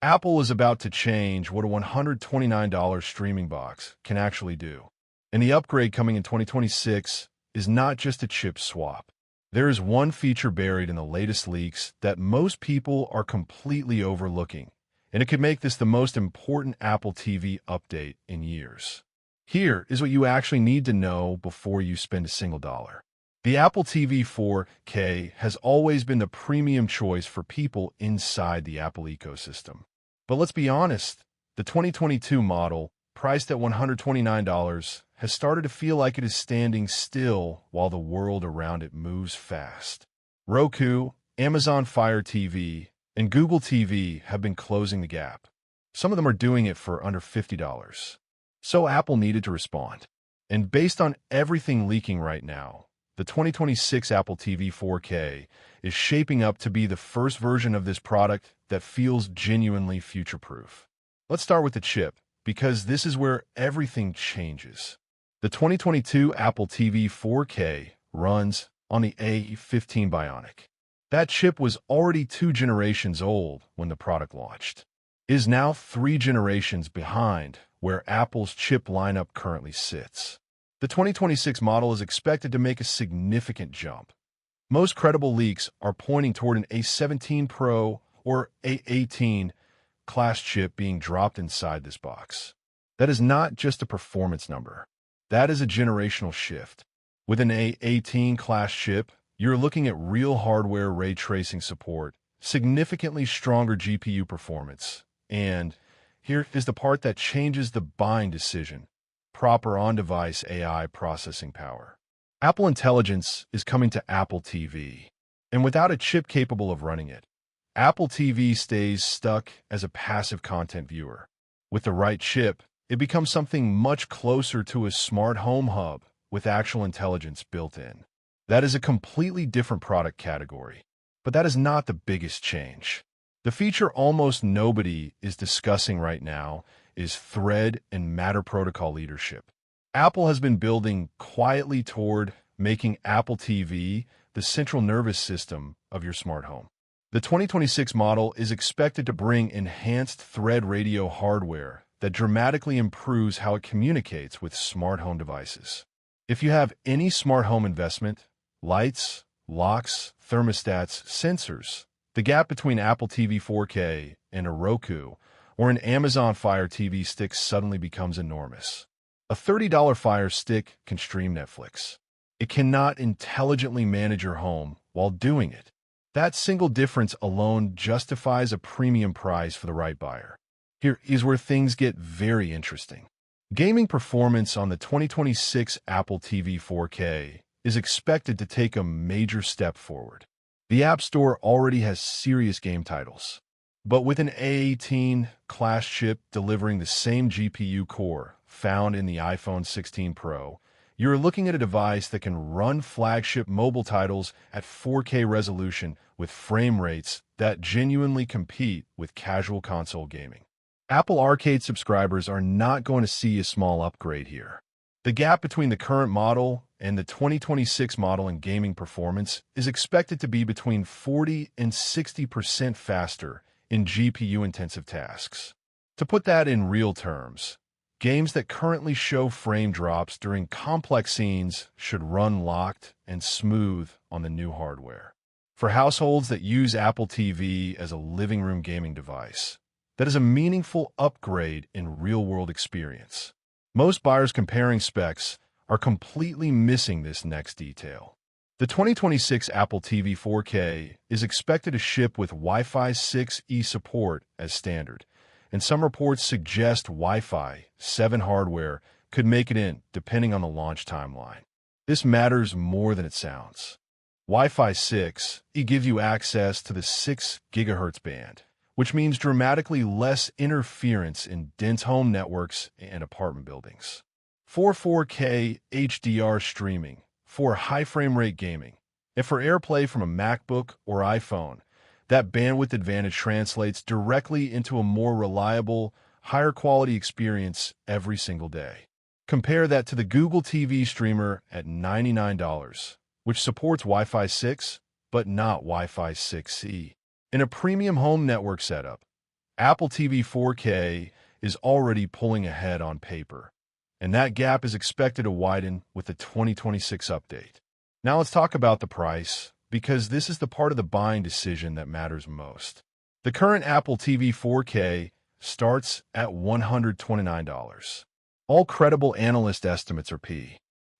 Apple is about to change what a $129 streaming box can actually do. And the upgrade coming in 2026 is not just a chip swap. There is one feature buried in the latest leaks that most people are completely overlooking, and it could make this the most important Apple TV update in years. Here is what you actually need to know before you spend a single dollar. The Apple TV 4K has always been the premium choice for people inside the Apple ecosystem. But let's be honest, the 2022 model, priced at $129, has started to feel like it is standing still while the world around it moves fast. Roku, Amazon Fire TV, and Google TV have been closing the gap. Some of them are doing it for under $50. So Apple needed to respond. And based on everything leaking right now, the 2026 Apple TV 4K is shaping up to be the first version of this product that feels genuinely future-proof. Let's start with the chip, because this is where everything changes. The 2022 Apple TV 4K runs on the A15 Bionic. That chip was already 2 generations old when the product launched. It is now 3 generations behind where Apple's chip lineup currently sits. The 2026 model is expected to make a significant jump. Most credible leaks are pointing toward an A17 Pro or A18 class chip being dropped inside this box. That is not just a performance number. That is a generational shift. With an A18 class chip, you're looking at real hardware ray tracing support, significantly stronger GPU performance, and here is the part that changes the buying decision: proper on-device AI processing power. Apple Intelligence is coming to Apple TV, and without a chip capable of running it, Apple TV stays stuck as a passive content viewer. With the right chip, it becomes something much closer to a smart home hub with actual intelligence built in. That is a completely different product category, but that is not the biggest change. The feature almost nobody is discussing right now is Thread and Matter protocol leadership. Apple has been building quietly toward making Apple TV the central nervous system of your smart home. The 2026 model is expected to bring enhanced Thread radio hardware that dramatically improves how it communicates with smart home devices. If you have any smart home investment, lights, locks, thermostats, sensors, the gap between Apple TV 4K and a Roku or an Amazon Fire TV stick suddenly becomes enormous. A $30 Fire Stick can stream Netflix. It cannot intelligently manage your home while doing it. That single difference alone justifies a premium price for the right buyer. Here is where things get very interesting. Gaming performance on the 2026 Apple TV 4K is expected to take a major step forward. The App Store already has serious game titles, but with an A18 class chip delivering the same GPU core found in the iPhone 16 Pro, you're looking at a device that can run flagship mobile titles at 4K resolution with frame rates that genuinely compete with casual console gaming. Apple Arcade subscribers are not going to see a small upgrade here. The gap between the current model and the 2026 model in gaming performance is expected to be between 40 and 60% faster in GPU-intensive tasks. To put that in real terms, games that currently show frame drops during complex scenes should run locked and smooth on the new hardware. For households that use Apple TV as a living room gaming device, that is a meaningful upgrade in real-world experience. Most buyers comparing specs are completely missing this next detail. The 2026 Apple TV 4K is expected to ship with Wi-Fi 6E support as standard, and some reports suggest Wi-Fi 7 hardware could make it in, depending on the launch timeline. This matters more than it sounds. Wi-Fi 6E gives you access to the 6 GHz band, which means dramatically less interference in dense home networks and apartment buildings. For 4K HDR streaming, for high frame rate gaming, and for AirPlay from a MacBook or iPhone, that bandwidth advantage translates directly into a more reliable, higher quality experience every single day. Compare that to the Google TV streamer at $99, which supports Wi-Fi 6, but not Wi-Fi 6E. In a premium home network setup, Apple TV 4K is already pulling ahead on paper, and that gap is expected to widen with the 2026 update. Now let's talk about the price, because this is the part of the buying decision that matters most. The current Apple TV 4K starts at $129. All credible analyst estimates are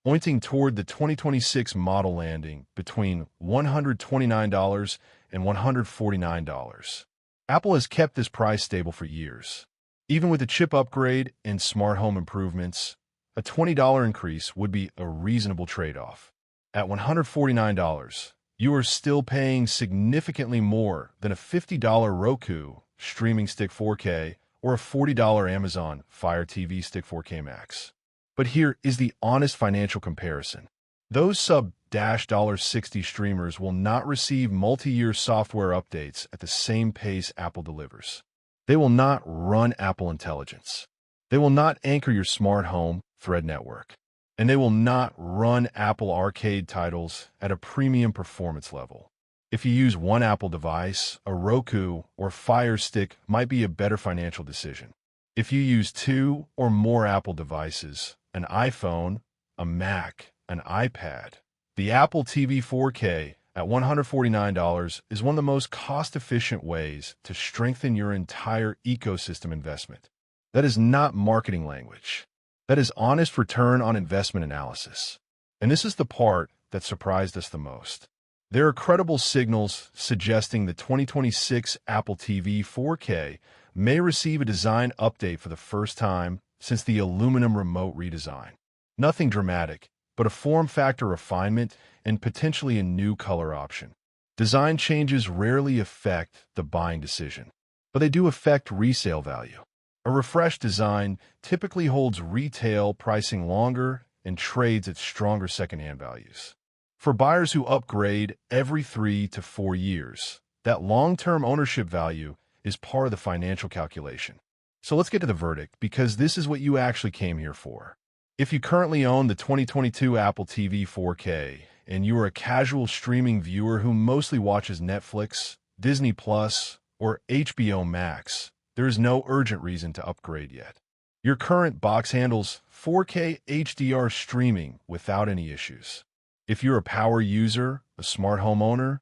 pointing toward the 2026 model landing between $129 and $149. Apple has kept this price stable for years. Even with a chip upgrade and smart home improvements, a $20 increase would be a reasonable trade-off. At $149, you are still paying significantly more than a $50 Roku streaming stick 4K or a $40 Amazon Fire TV Stick 4K Max. But here is the honest financial comparison. Those sub-$60 streamers will not receive multi-year software updates at the same pace Apple delivers. They will not run Apple Intelligence. They will not anchor your smart home Thread network. And they will not run Apple Arcade titles at a premium performance level. If you use one Apple device, a Roku or Fire Stick might be a better financial decision. If you use two or more Apple devices, an iPhone, a Mac, an iPad, the Apple TV 4K at $149 is one of the most cost-efficient ways to strengthen your entire ecosystem investment. That is not marketing language. That is honest return on investment analysis. And this is the part that surprised us the most. There are credible signals suggesting the 2026 Apple TV 4K may receive a design update for the first time since the aluminum remote redesign. Nothing dramatic, but a form factor refinement and potentially a new color option. Design changes rarely affect the buying decision, but they do affect resale value. A refreshed design typically holds retail pricing longer and trades at stronger secondhand values. For buyers who upgrade every 3 to 4 years, that long-term ownership value is part of the financial calculation. So let's get to the verdict, because this is what you actually came here for. If you currently own the 2022 Apple TV 4K and you are a casual streaming viewer who mostly watches Netflix, Disney Plus, or HBO Max, there is no urgent reason to upgrade yet. Your current box handles 4K HDR streaming without any issues. If you're a power user, a smart home owner,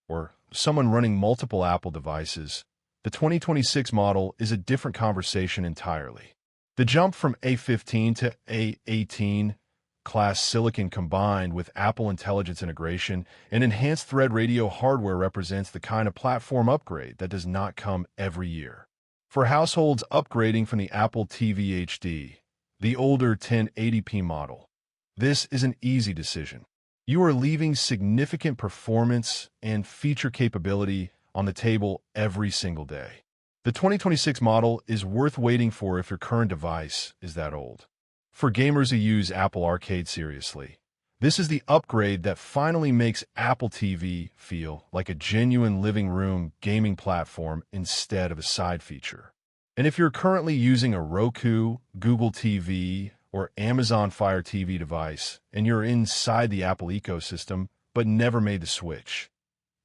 or someone running multiple Apple devices, the 2026 model is a different conversation entirely. The jump from A15 to A18 class silicon combined with Apple Intelligence integration and enhanced Thread radio hardware represents the kind of platform upgrade that does not come every year. For households upgrading from the Apple TV HD, the older 1080p model, this is an easy decision. You are leaving significant performance and feature capability on the table every single day. The 2026 model is worth waiting for if your current device is that old. For gamers who use Apple Arcade seriously, this is the upgrade that finally makes Apple TV feel like a genuine living room gaming platform instead of a side feature. And if you're currently using a Roku, Google TV, or Amazon Fire TV device, and you're inside the Apple ecosystem but never made the switch,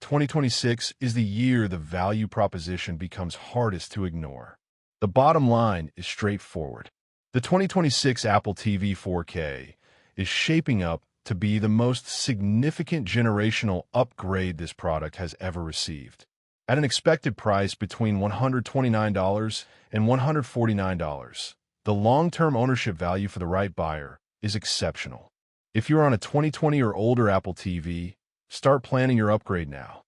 2026 is the year the value proposition becomes hardest to ignore. The bottom line is straightforward. The 2026 Apple TV 4K is shaping up to be the most significant generational upgrade this product has ever received. At an expected price between $129 and $149, the long-term ownership value for the right buyer is exceptional. If you're on a 2020 or older Apple TV, start planning your upgrade now.